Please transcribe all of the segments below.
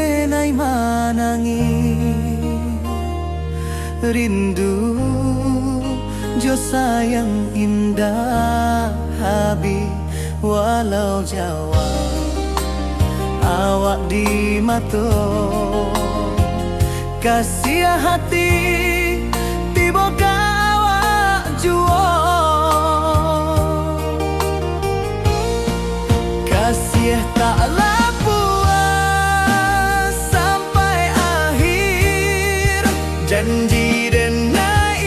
denai manangi rindu jo sayang indah habi walau Jawa awak di mato kasih hati tiba ka awak juo kasih tak puas sampai akhir janji denai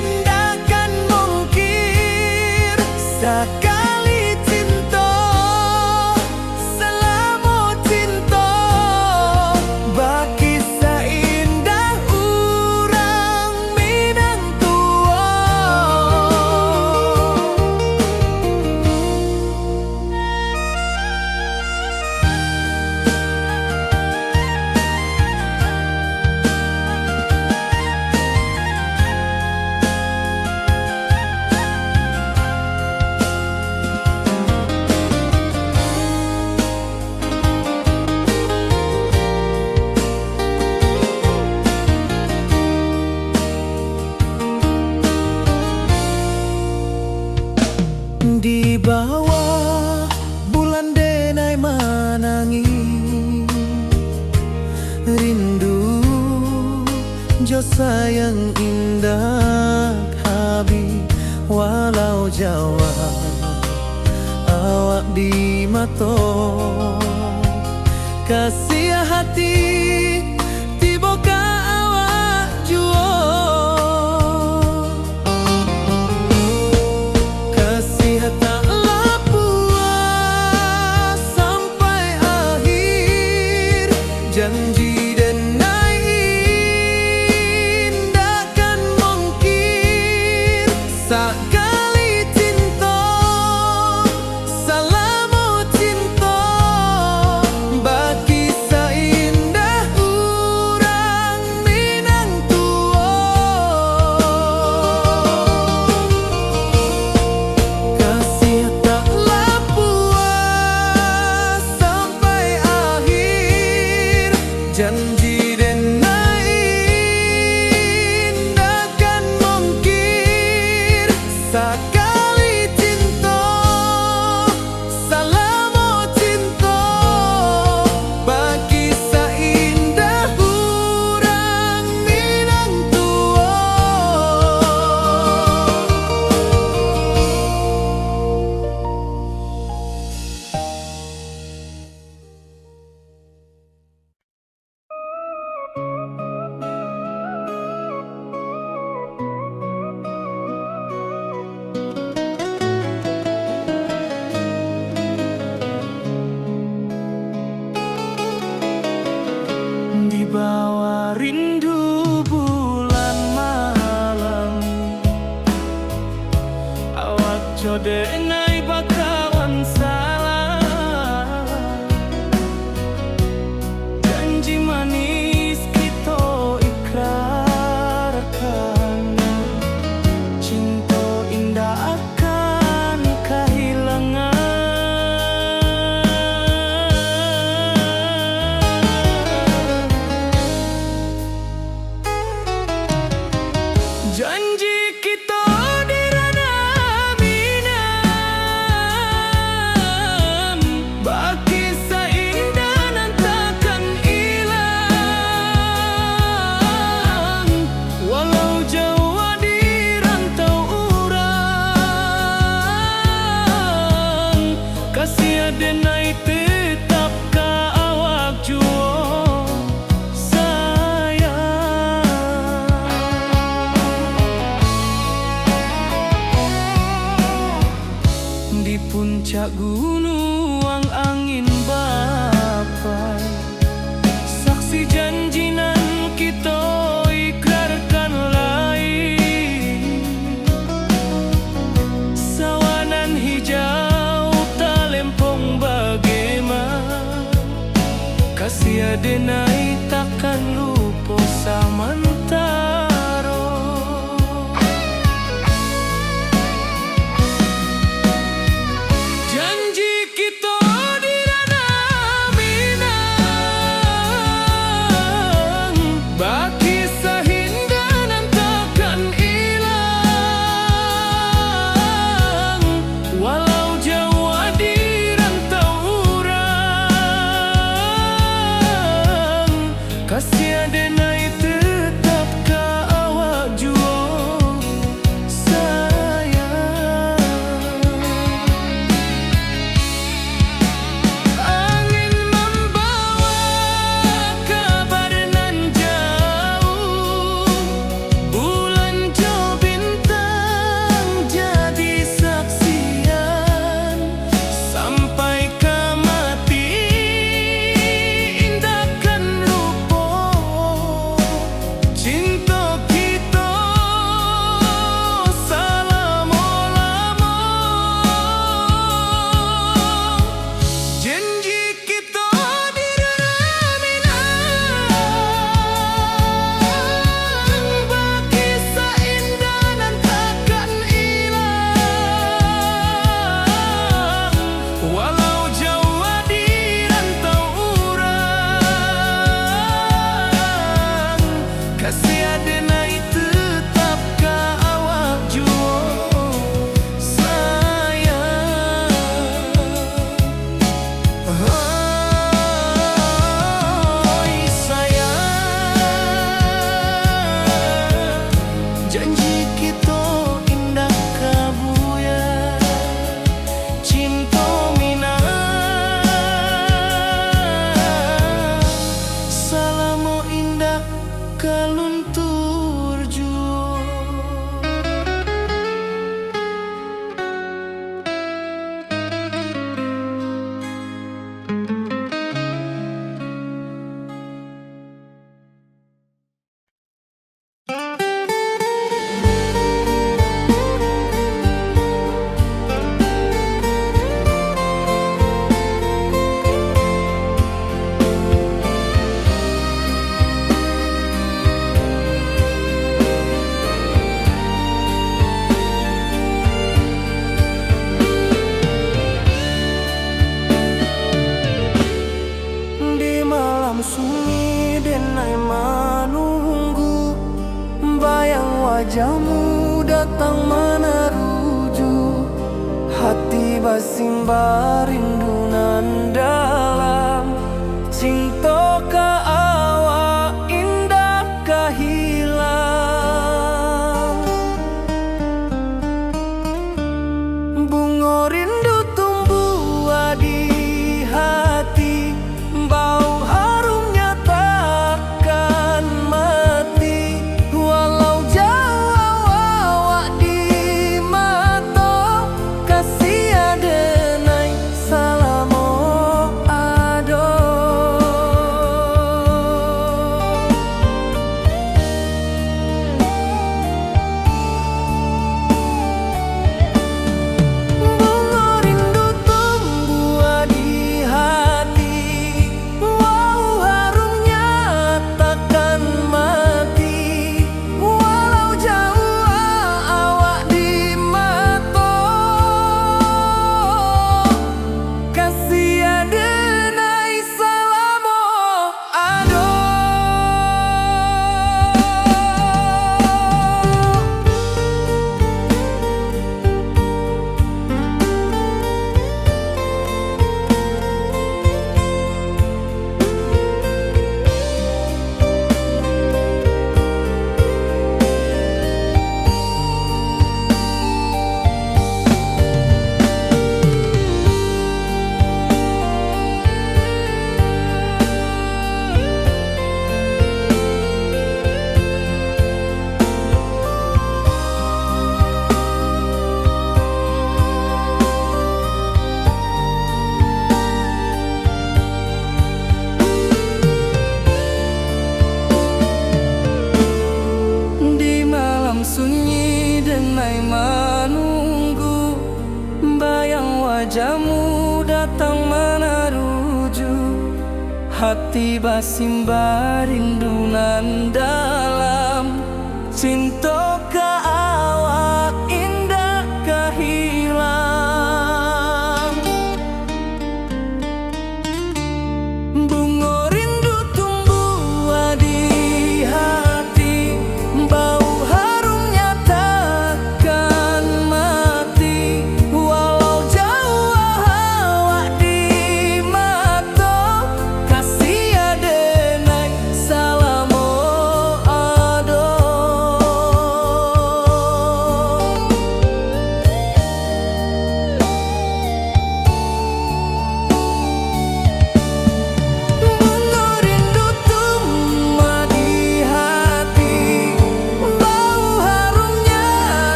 indakan mungkir sekali cinta selama cinta baki seindah urang Minang tua. Di bawah bulan denai manangi rindu jo sayang indah habi walau Jawa awak di mato kasih hati tiba ka awak juo taklah puas sampai akhir janji denai indakan mungkir sekali cinta selama cinta baki seindah urang Minang tua kasih taklah puas sampai akhir janji denai indakan mungkir sekali cinta selama cinta baki seindah urang Minang tua. Di bawah rindu bulan malam awak jodenai bakawan salah janji manis kita ikrarkan cinta indah akan kehilangan janji kita di ranah Minang baki seindah nan takkan hilang walau jauh di rantau urang kasih denai tetap ka awak juo di puncak gunung angin bapai saksi janji nan kita ikrarkan lain sawanan hijau talempong bagaimana kasih denai takkan lupa samantara janji kita di ranah Minang malam sunyi denai menunggu, bayang wajahmu datang meneruju. Hati basimba rindu nan dalam, cinta ka awak indah ka hilang. Bunga rindu tumbuh di hati, bau harumnya takkan mati. Walau jauh awak di mata, kasih adenai salamo ado. Bunga rindu tumbuh di hati, wow harumnya takkan mati. Walau jauh awak di mata, kasih adenai salamo ado. Di malam sunyi denai menunggu, bayang wajahmu datang meneruju. Hati basimba rindu nan dalam, cinta ka awak indah ka hilang. Bunga rindu tumbuh di hati, bau harumnya takkan mati. Walau jauh awak di mata, kasih adenai salamo ado.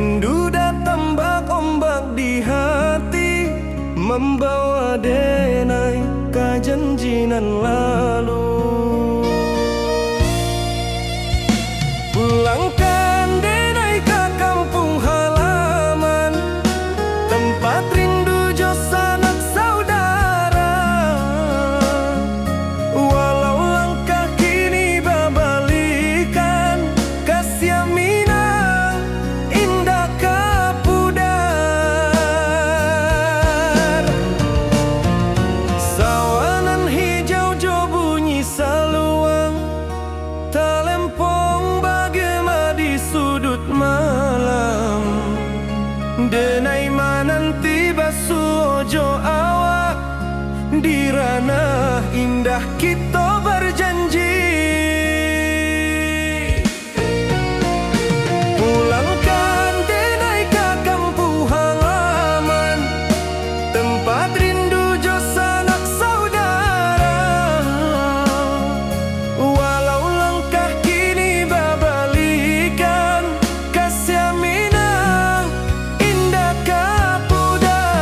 Rindu datang ombak di hati, membawa denai ke janjinan lalu. Pulangkan denai ke kampung halaman, tempat rindu jo sanak saudara. Walau langkah kini babalikan, kasih Minang indah kapudar. Sawanan hijau jo bunyi saluang, talempong bagema di sudut malam. Denai mananti basuh ojo awak, di ranah indah kita berjanji. Pulangkan denai ke kampung halaman, tempat rindu jo sanak saudara. Walau langkah kini babalikan, kasih Minang indah kapudar.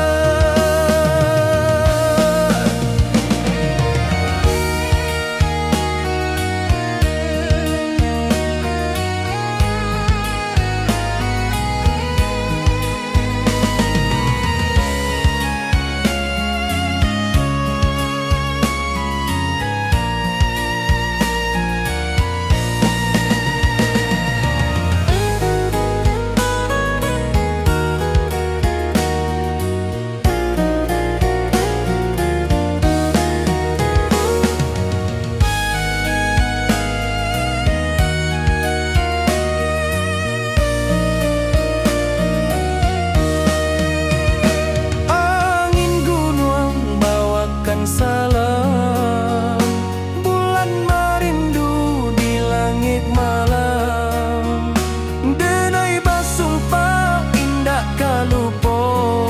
Angin gunung bawakan salam, bulan merindu di langit malam. Denai basumpah indah kalupo,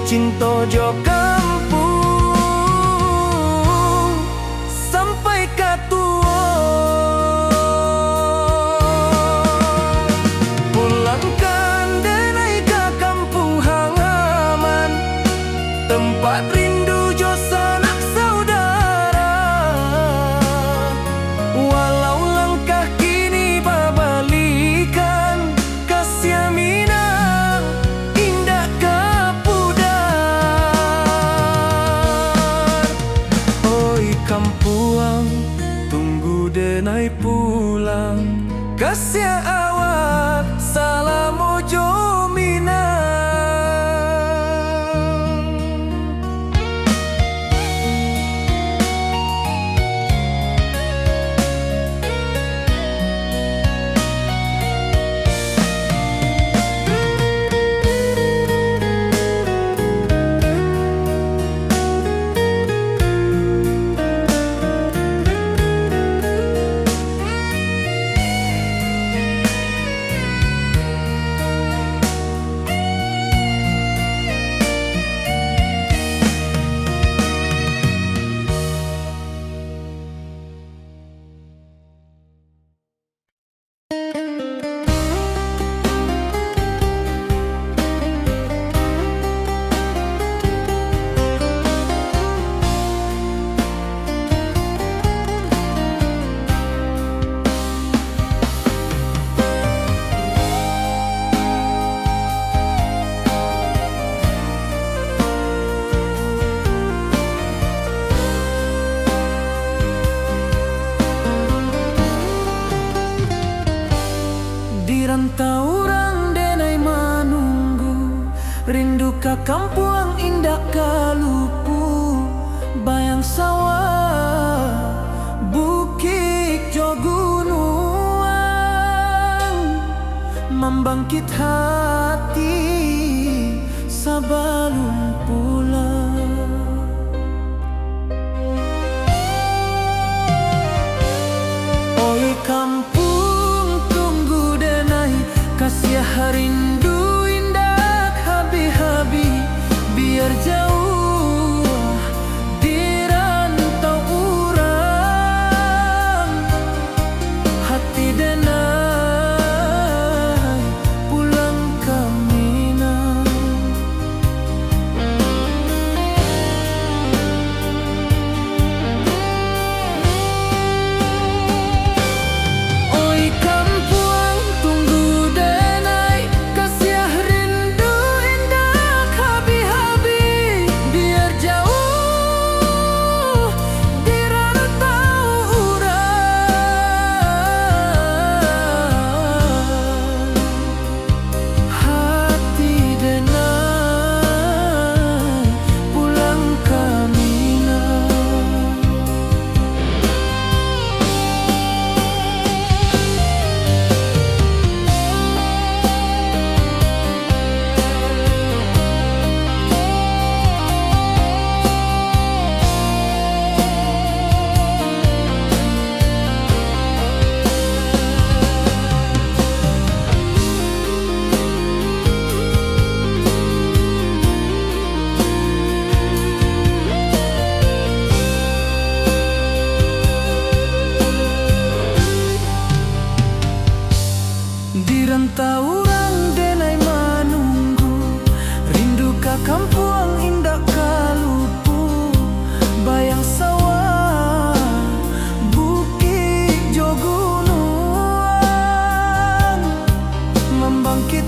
cinta jo kampung sampai katua. Pulangkan denai ke kampung halaman, tempat rindu jo sanak saudara. Walau langkah kini babalikan, kasih Minang indah kapudar. Oi kampuang, tunggu denai pulang, kasih awak salam ojo Minang. Rantauran denai manunggu, rindu ka kampuang indah kalupu. Bayang sawah, bukit jo gunung, membangkit hati sabalun pulang. Oi kampung tunggu denai, kasih rindu indah habi-habi. Biar jauh di rantau urang, hati denai pulang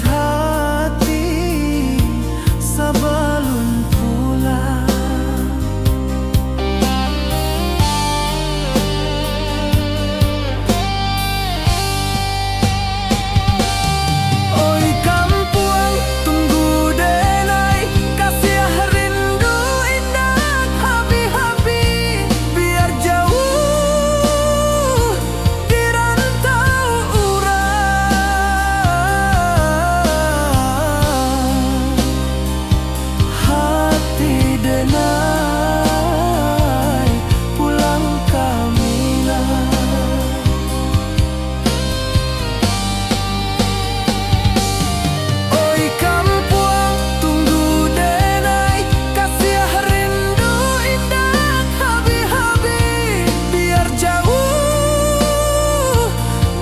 hati sebelum pulang. Oi kampung, tunggu denai, kasih rindu indah habi-habi. Biar jauh di rantau urang, hati denai pulang Kamila. Oi kampung, tunggu denai, kasih rindu indah habi-habi. Biar jauh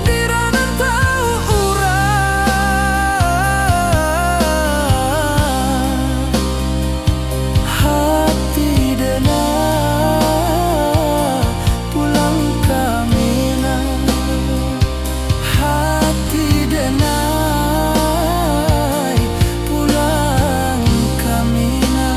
di rantau urang, hati denai pulang Kamila. Hati denai pulang Kamila.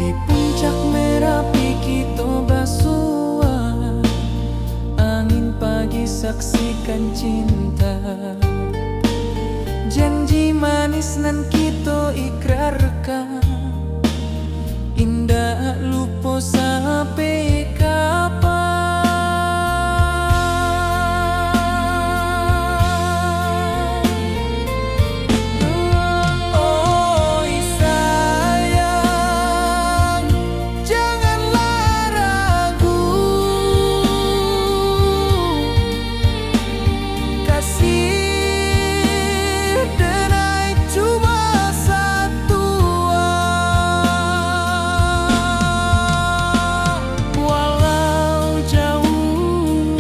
Di puncak Merapi kita basua, angin pagi saksikan cinta. Janji manis nan kita ikrarkan, indah lupa sampai kapan. Oi sayang, janganlah ragu, kasih denai cuma satu. Walau jauh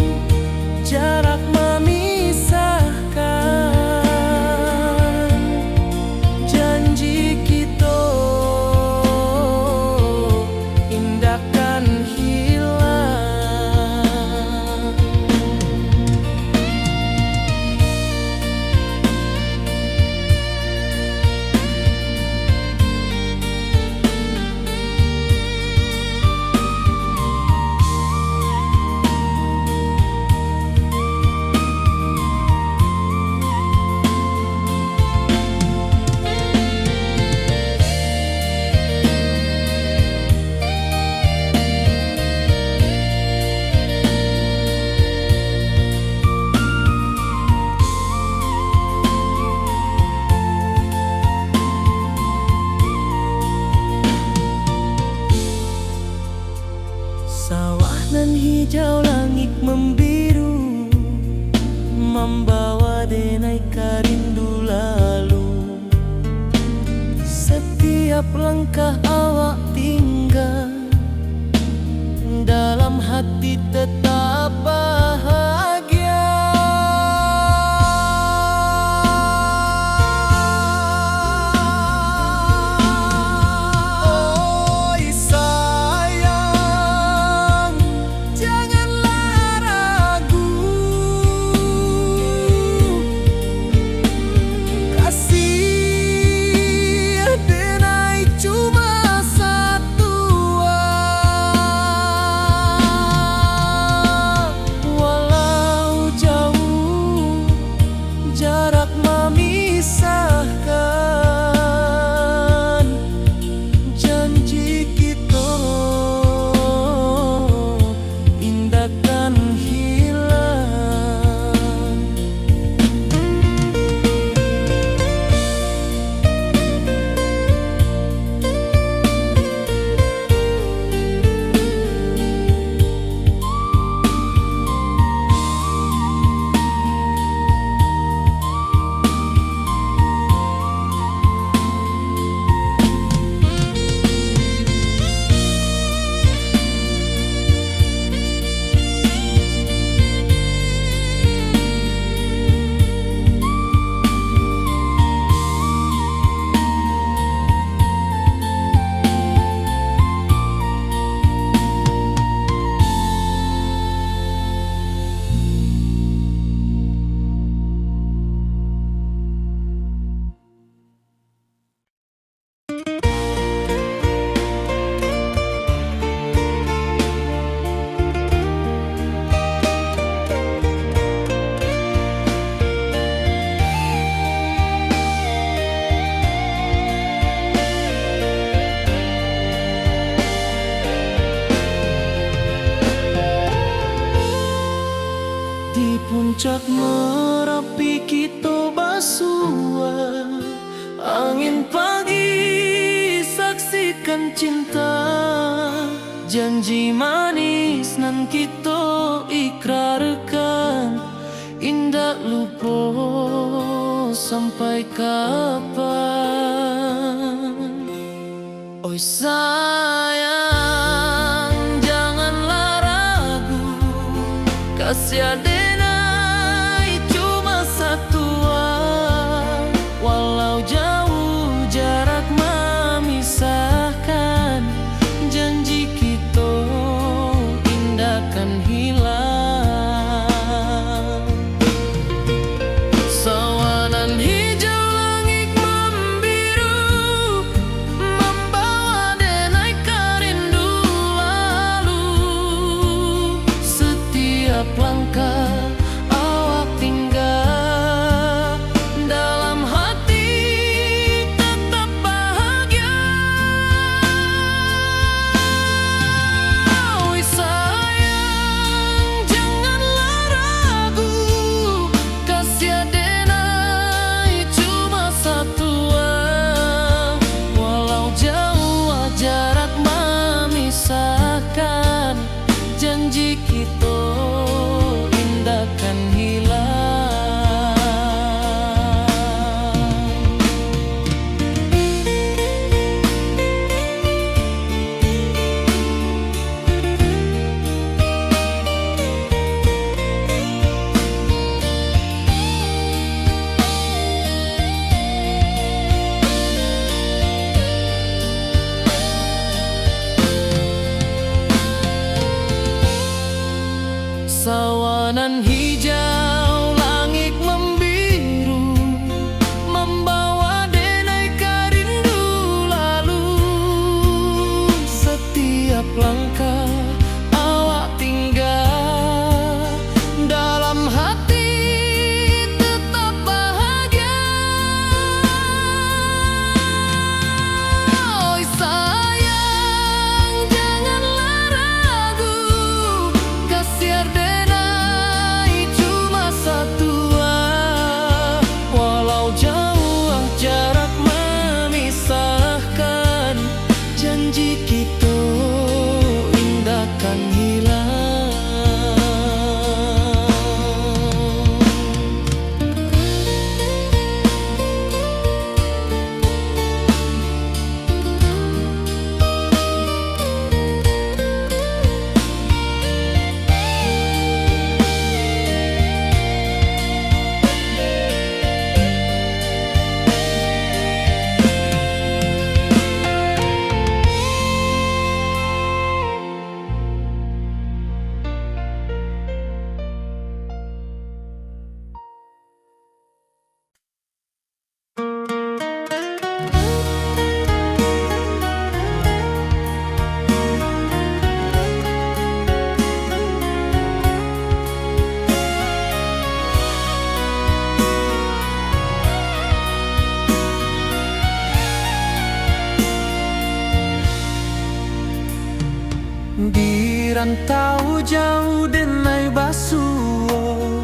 jarak memisahkan, janji kita indahkan hilang. Sawah nan hijau, langit membiru, membawa denai karindu lalu. Setiap langkah awak tinggal, dalam hati tetap bahagia. Oi sayang, janganlah ragu, kasih Puncak Merapi kita basua, angin pagi saksikan cinta, janji manis nan kita ikrarkan, indah lupa sampai kapan. Oi sayang, janganlah ragu, kasih adenai cuma satu, walau jauh jarak memisahkan, janji kita indah kan hilang. Sawanan hijau langit membiru, membawa denai kerindu lalu. Setiap langkah awak tinggal, dalam hati tetap bahagia. Oi sayang, janganlah ragu, kasih adenai cuma satu, walau jauh jarak memisahkan, janji kita indah kan hilang. Sawanan hijau langit membiru, membawa denai kerindu lalu. Setiap langkah awak tinggal, dalam hati tetap bahagia. Oi sayang, janganlah ragu, kasih adenai cuma satu, walau jauh jarak memisahkan, janji kita indah kan hilang. Di rantau jauh denai basuo,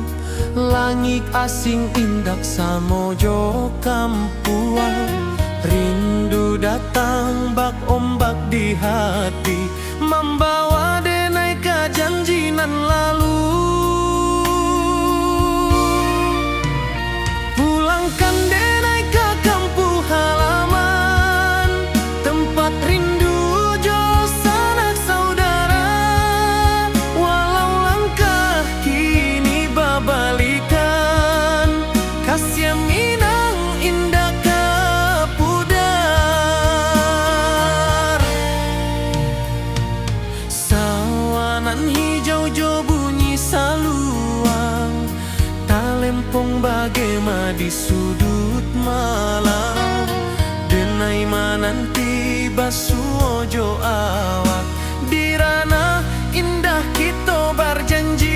langit asing indak samojo kampuan. Rindu datang bak ombak di hati, membawa denai ke janji nan lalu. Pulangkan denai ke kampung halaman, tempat rindu jo sanak saudara. Walau langkah kini babalikan, kasih minang indah ke pudar. Sawanan hijau jo bunyi saluang, talempong bagema di sudut malam. Denai mananti basuo jo awak, di ranah indah kita berjanji.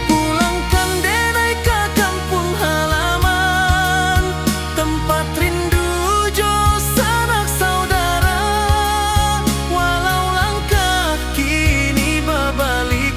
Pulangkan denai ke kampung halaman, tempat rindu jo sanak saudara. Walau langkah kini babali,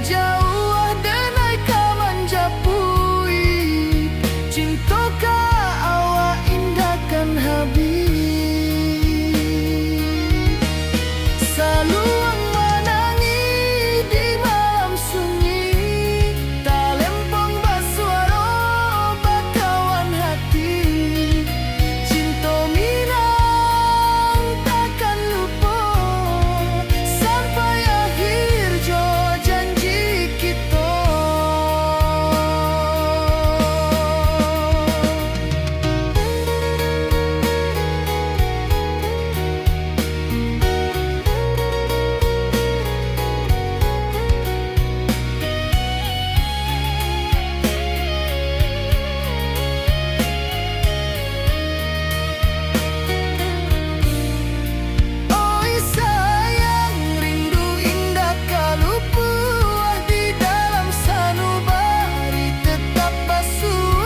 jauh denai ka manjapui, cinta ka awak indahkan habis. Saluang menangi di malam sunyi, tak lempong basuara bakawan hati. Cinta minang takkan lupa sampai akhir jo janji kita. Oi sayang, rindu indah kalau buah di dalam sanubari tetap basuh.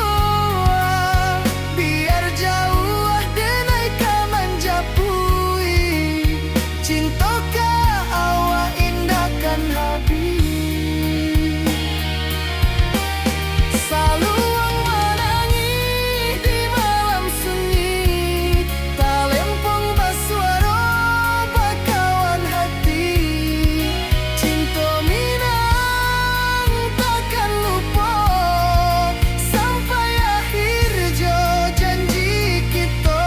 Biar jauh denai ka manjapui, cinta ka awak indahkan habis. Saluang menangi di malam sunyi, tak lempong basuara bakawan hati. Cinta minang takkan lupa sampai akhir jo janji kita.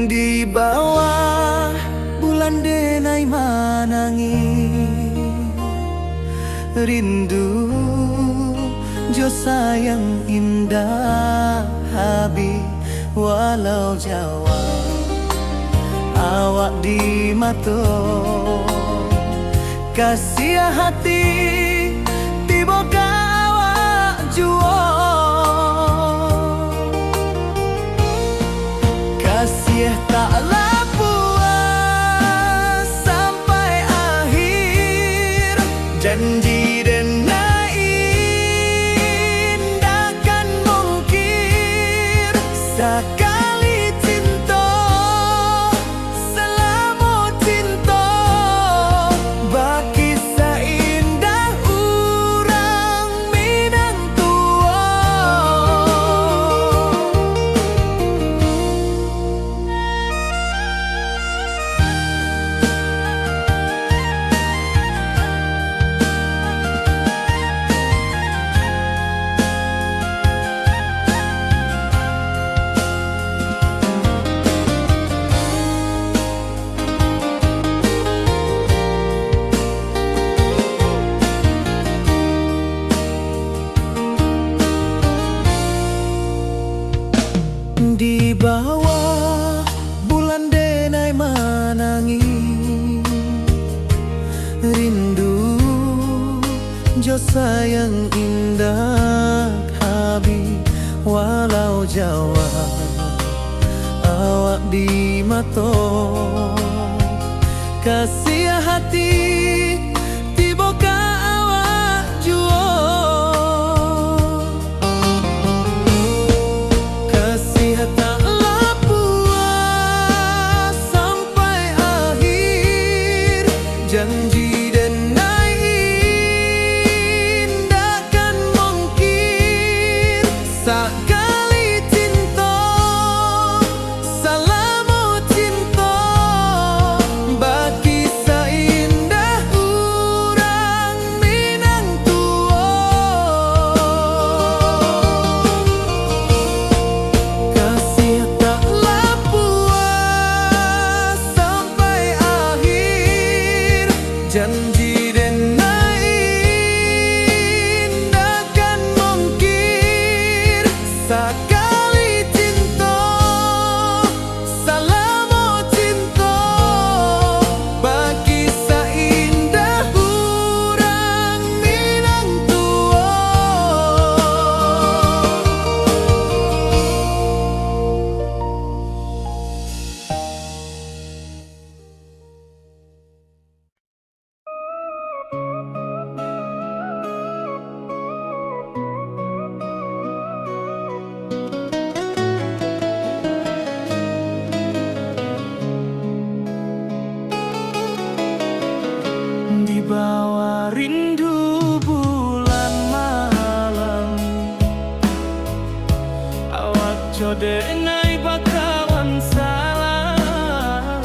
Di bawah bulan denai manangi, rindu jo sayang indah habis. Walau jauh awak di mata, kasih hati tiba ka awak jua. Kasih taklah puas sampai akhir, janji denai indahkan mungkir. Sekali cinta selama cinta, baki seindah urang minang tua. Di bawah bulan denai manangi, rindu jo sayang indah habis. Walau jauh awak di mata, kasih hati tiba ka awak jua. Kasih taklah puas sampai akhir, janji denai indahkan mungkir. Sekali cinta selama cinta, baki seindah denai bakawan salah.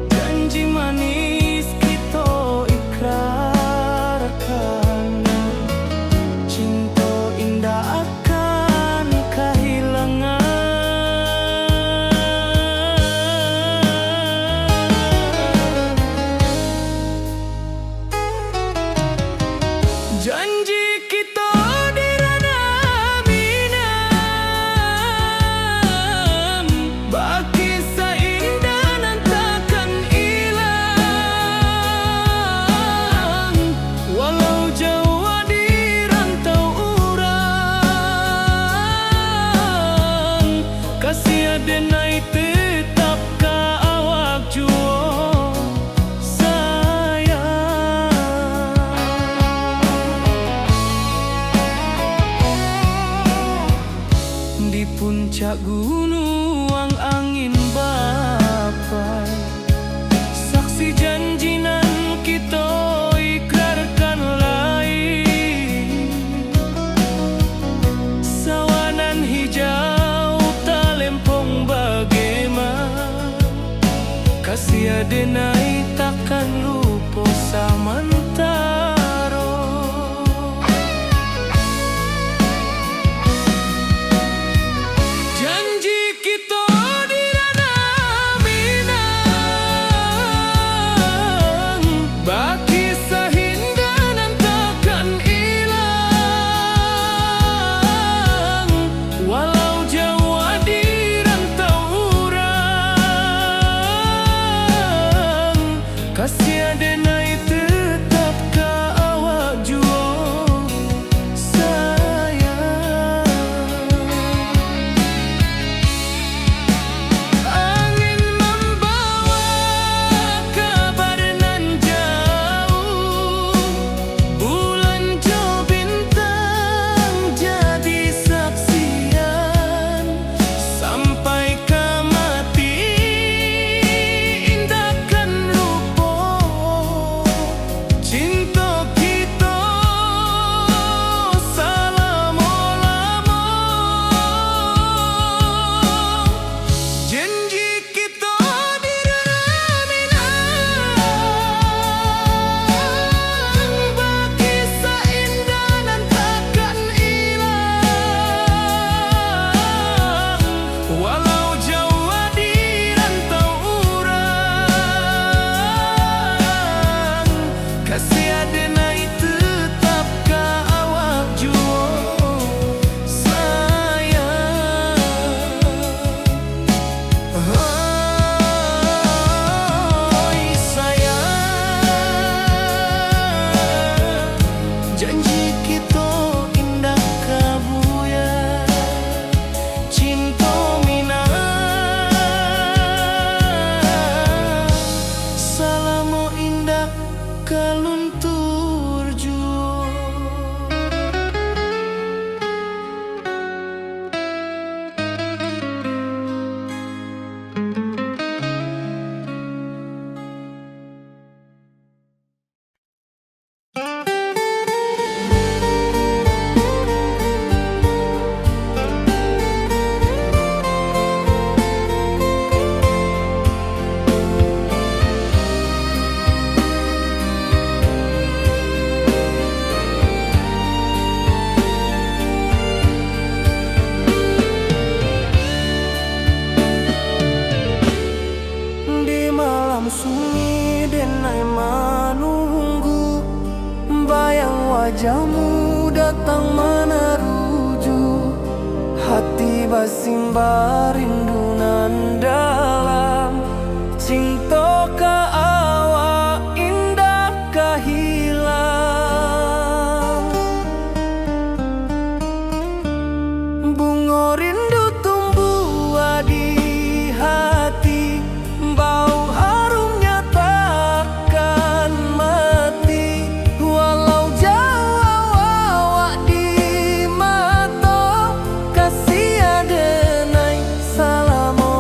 Janji manis kita ikrarkan, cinta indah akan kehilangan. Janji kita di ranah minam, baki seindah nan takkan hilang. Walau jauh di rantau urang, kasih denai tetap ka awak jua sayang. Di puncak gunung angin bapai, saksi janji nan kita ikrarkan lain. Sawanan hijau talempong bagaimana, kasih denai takkan lupa samantara. Janji kita di ranah minang, baki sahinda nan takkan hilang. Walau jauh di rantau urang, kasih denai tetap ka awak jua sayang. Angin membawa kabar nan jauh, bulan jo bintang jadi saksian. Sampai ke mati indahkan lupa, cinta kita selama-lama. Janji kita di ranah minang, baki seindah nan takkan hilang. Walau jauh di rantau urang, kasih denai tetap ka awak jua sayang. Oi sayang, janji kita indah kabuya, cinta minang, salamo indah kaluntur jua. Di malam sunyi denai menunggu, bayang wajahmu datang meneruju. Hati basimba rindu nan dalam, cinta ka awak indah ka hilang. Bunga rindu tumbuh di hati, bau harumnya takkan mati. Walau jauh awak di mata, kasih denai salamo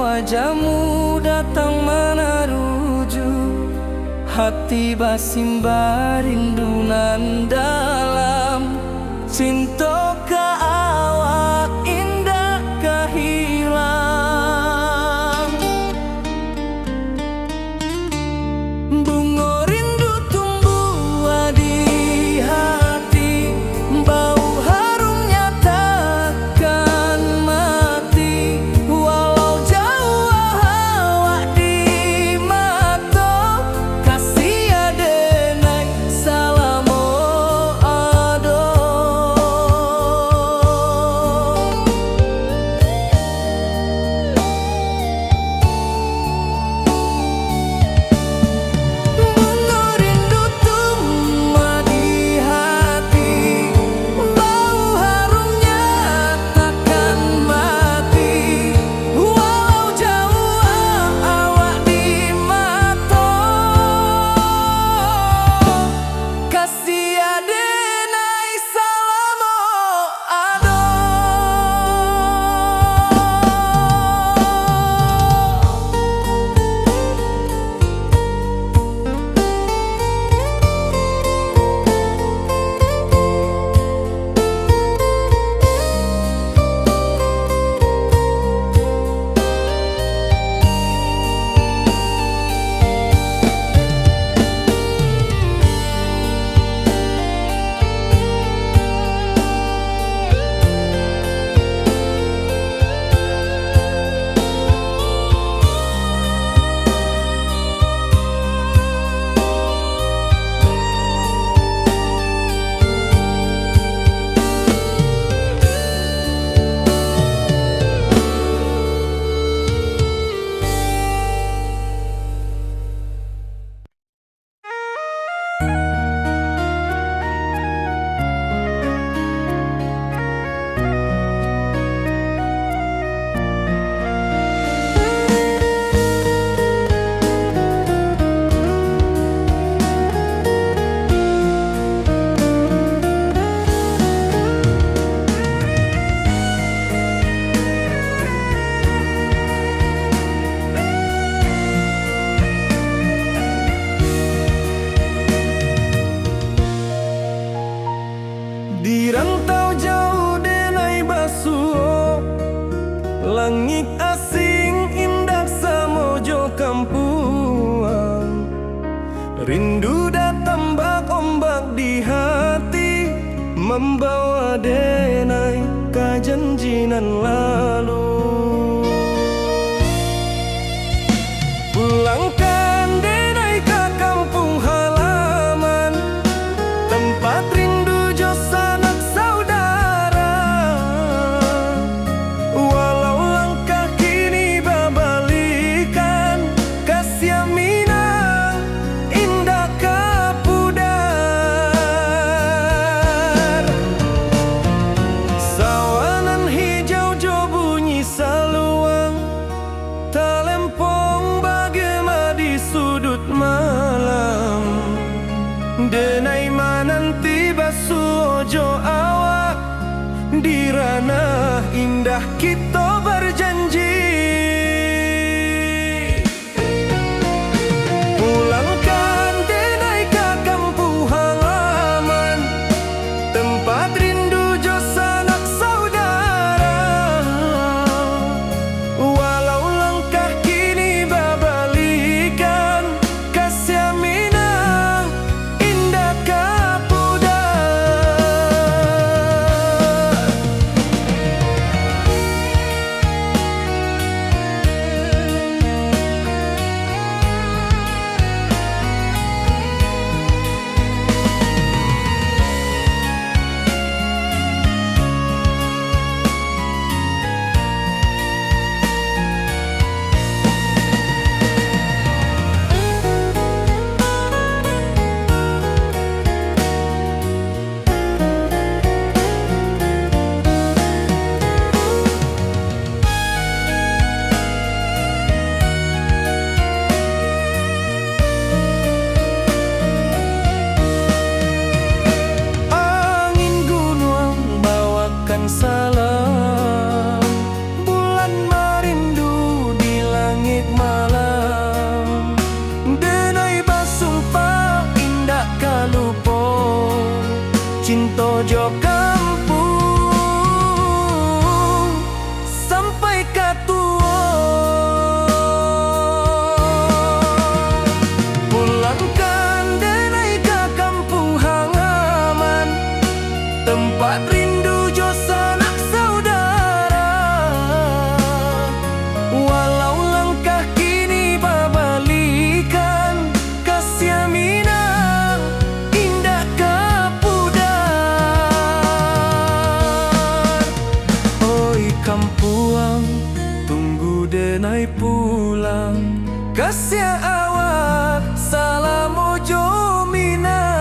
wajahmu datang menaruju, hati basimba rindunan dalam cinta ka awak indah kahilang. Bunga rindu tumbuh di hati, bau harumnya takkan mati. Walau jauh awak di mata, kasih adenai salamo ado. Bunga rindu tumbuh di hati, bau harumnya takkan mati. Walau jauh awak di mata, kasih adenai salamo ado. Di rantau jauh denai basuh, langit asing indah samojo kampuang. Rindu datang bak ombak di hati, membawa denai kajanjinan lalu. Pulangkan denai ke kampung halaman, tempat rindu jo sanak saudara. Walau langkah kini babalikan, kasih minang indah kapudar. Sawanan hijau jo bunyi saluang, talempong bagema di sudut malam. Denai mananti basuh ojo awak, di ranah indah kita berjanji. Pulangkan denai ke kampung halaman, tempat rindu jo sanak saudara. Walau langkah kini babalikan, kasih minang indah kapudar. denai pulang kasih awak salam ojo minang.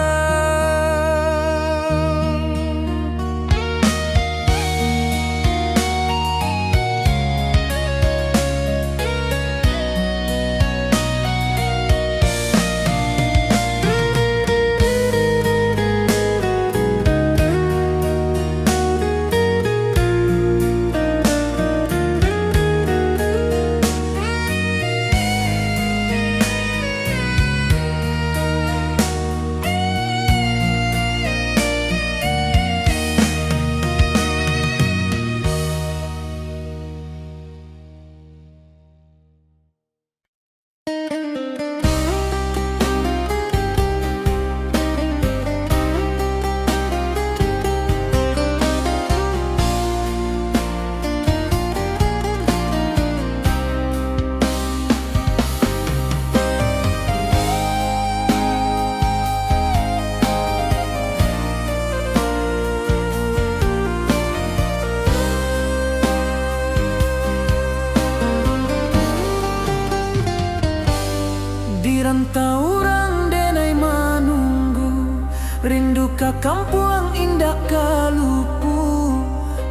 Di rantau orang denai manunggu, rindu ka kampung indah kalupu,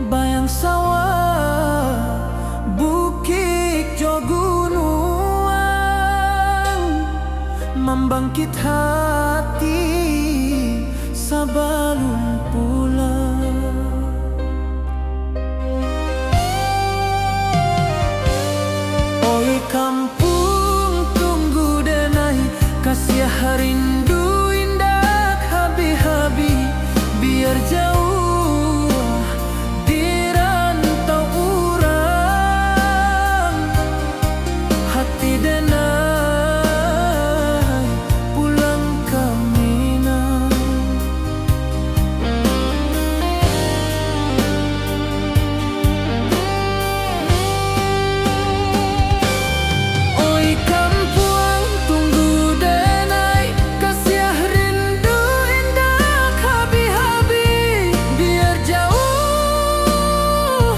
bayang sawah bukit jo gunung, membangkit hati sebelum pulang. Oi kampung tunggu denai, kasih rindu indah habi-habi, biar jauh di rantau urang, hati denai pulang ke Minang. Oi kampung tunggu denai, kasih rindu indah habi-habi, biar jauh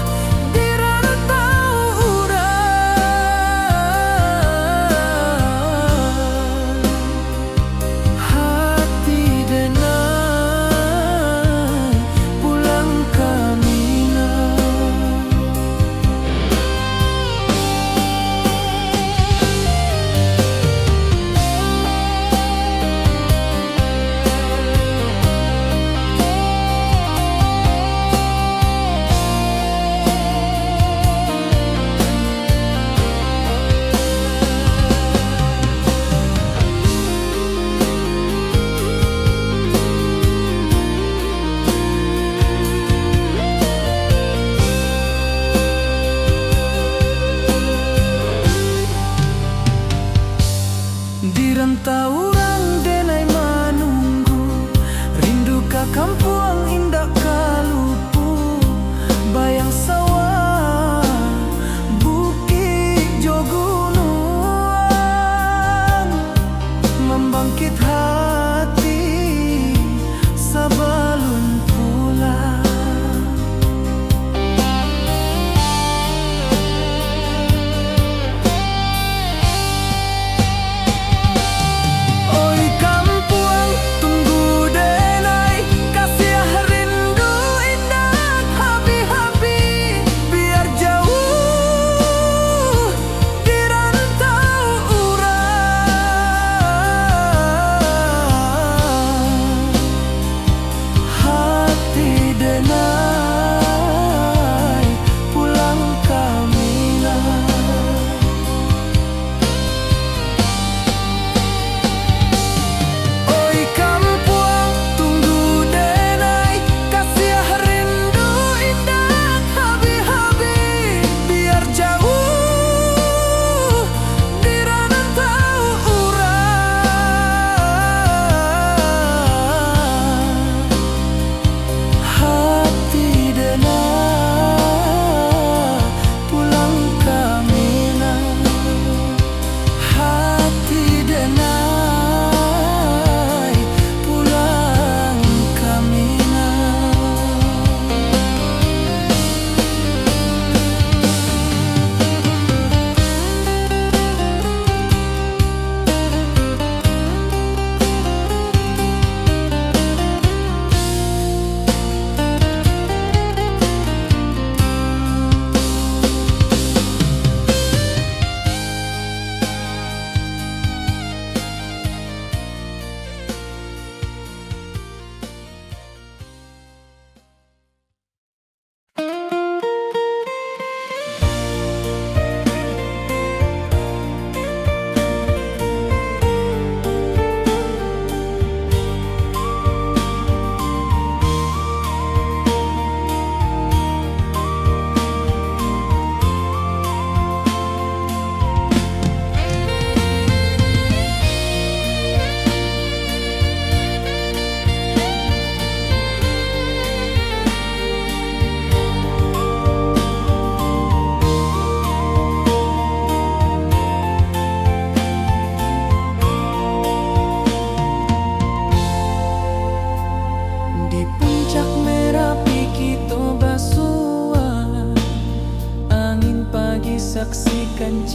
di rantau urang, hati denai pulang ke Minang. Di rantau orang denai manunggu, rindu ka kampung indah kalupu, bayang sawah bukit jo gunung, membangkit hati sebelum pulang.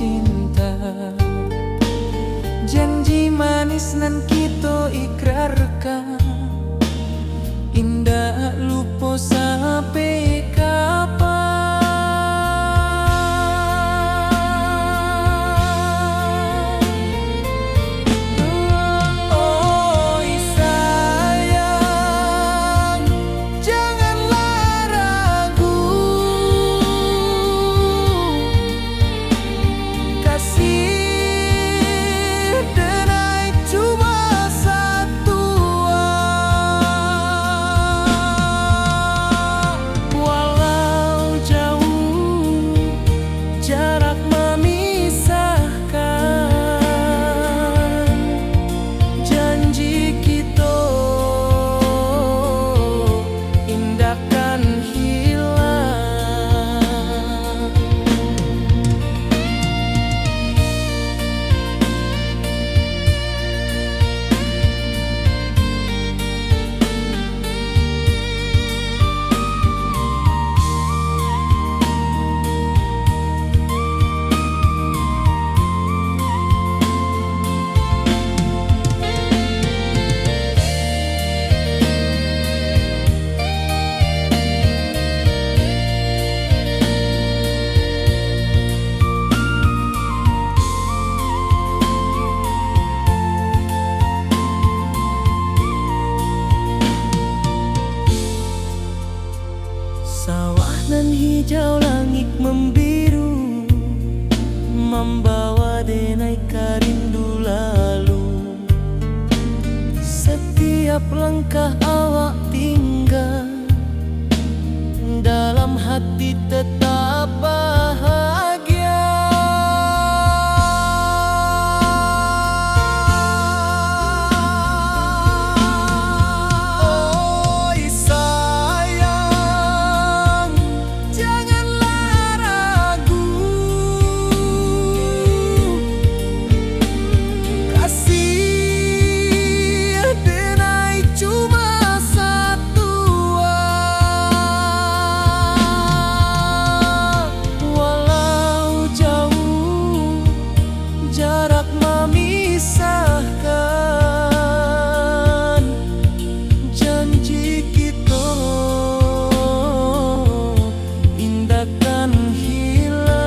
cinta. Janji manis nan kita ikrarkan, indah lupa sampai kapan. Oi sayang, janganlah ragu, kasih denai cuma satu. Walau jauh jarak memisahkan, janji kita indahkan hilang. Sawah nan hijau, langit membiru, membawa denai karindu lalu. Setiap langkah awak tinggal, dalam hati tetap bahagia. Oi sayang, janganlah ragu, kasih denai cuma satu. Walau jauh jarak memisahkan, janji kita indahkan hilang.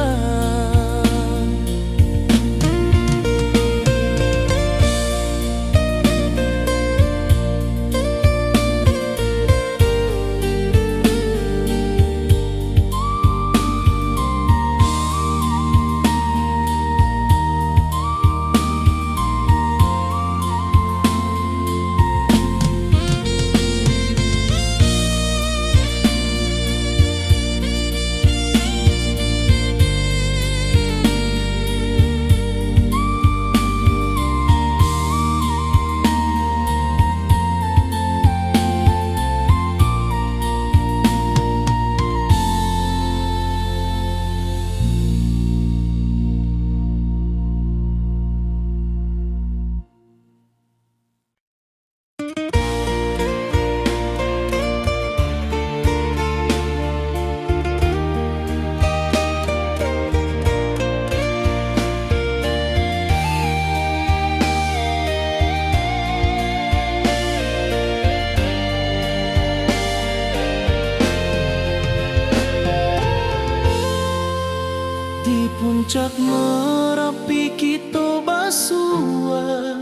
Di puncak Merapi kita bersua,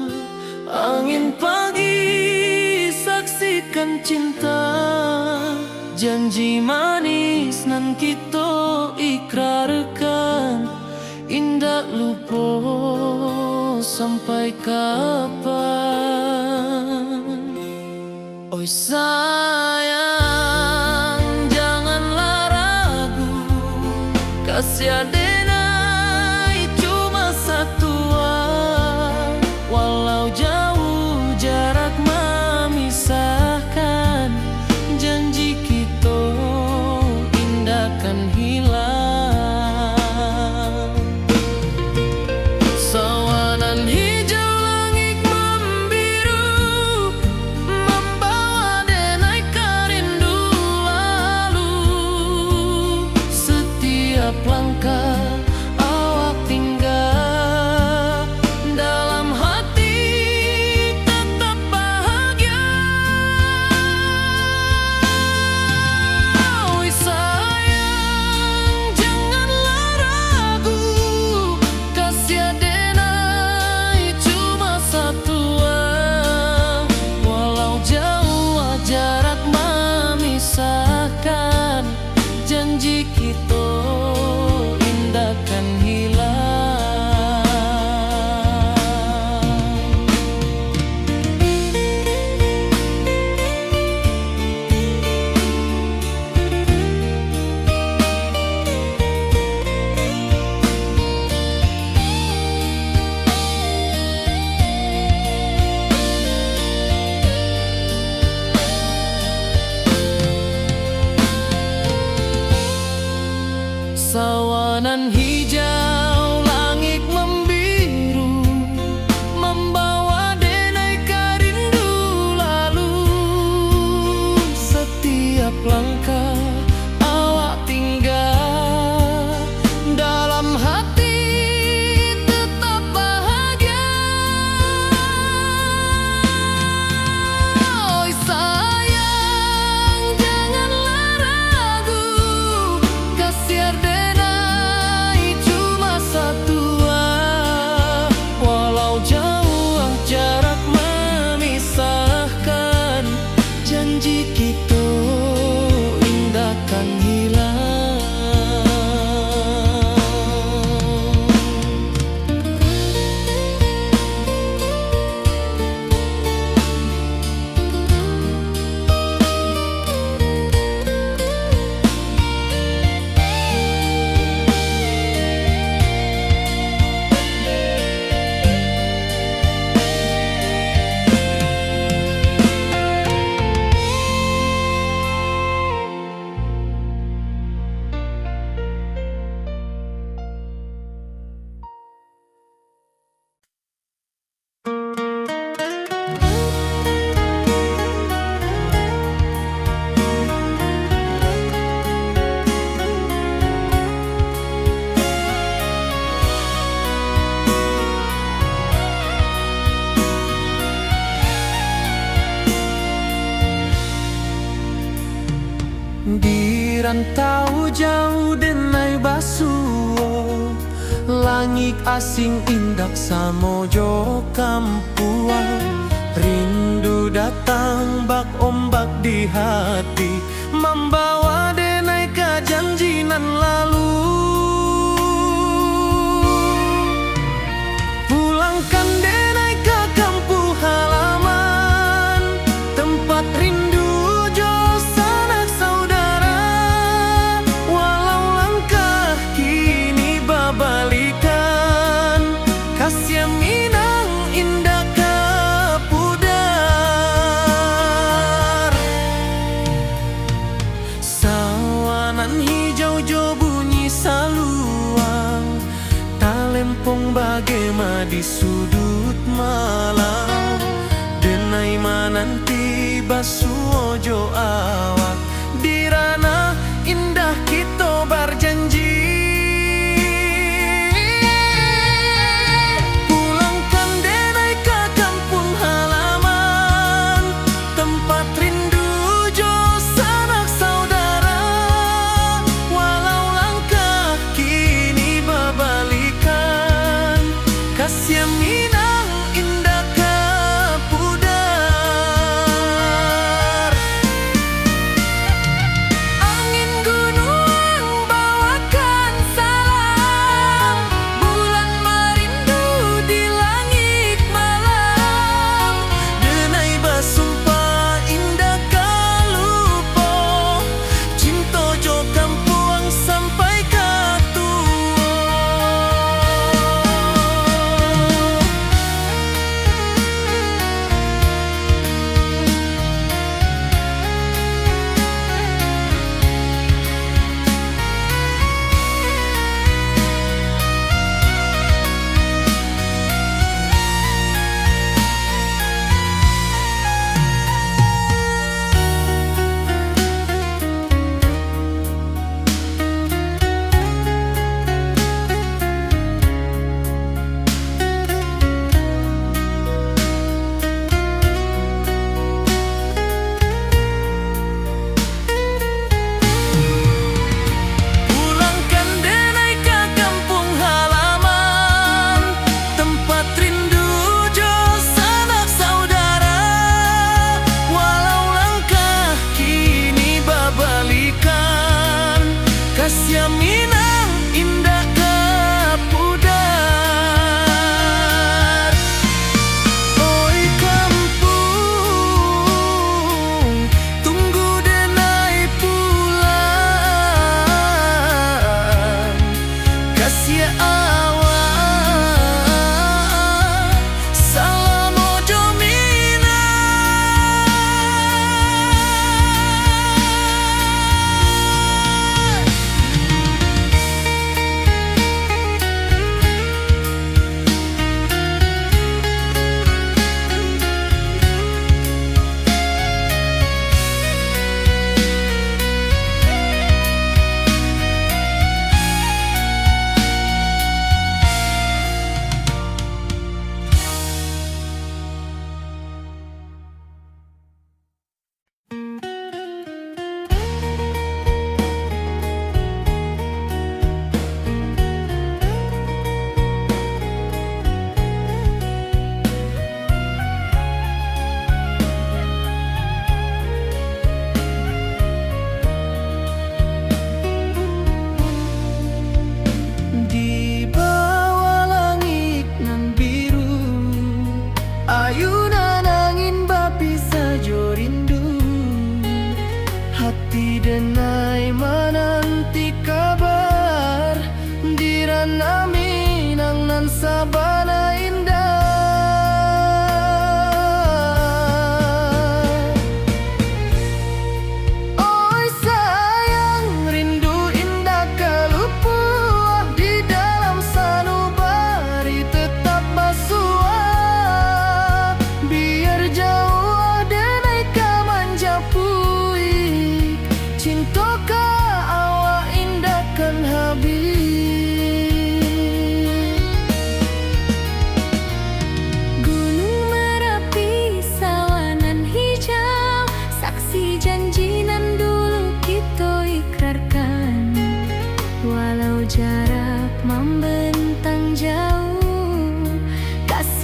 angin pagi saksikan cinta. Janji manis nan kita ikrarkan, indah lupa sampai kapan. Oi sayang, janganlah ragu, kasih denai cuma satu. Walau jauh jarak memisahkan, janji kita indahkan hilang. Sawanan hijau, langit membiru, membawa denai karindu. rantau jauh denai basuo, langit asing indak samojo kampuan. Rindu datang bak ombak di hati, membawa denai ke janji nan lalu. Pulangkan denai ke kampung halaman, tempat rindu jo sanak saudara. Walau langkah kini babalikan, kasih minang indah kepudar. Sawanan hijau jo bunyi saluang, talempong bagema di sudut malam. Denai mananti basuo jo awak, di ranah indah kita berjanji. Pulangkan denai ke kampung halaman, tempat rindu jo sanak saudara. Walau langkah kini babalikan, kasih minang indah kepudar. Angin gunung bawakan salam, bulan merindu di langit malam. Denai basumpah indah kalupo, cinta jo kampuang sampai ke tua.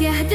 Indonesia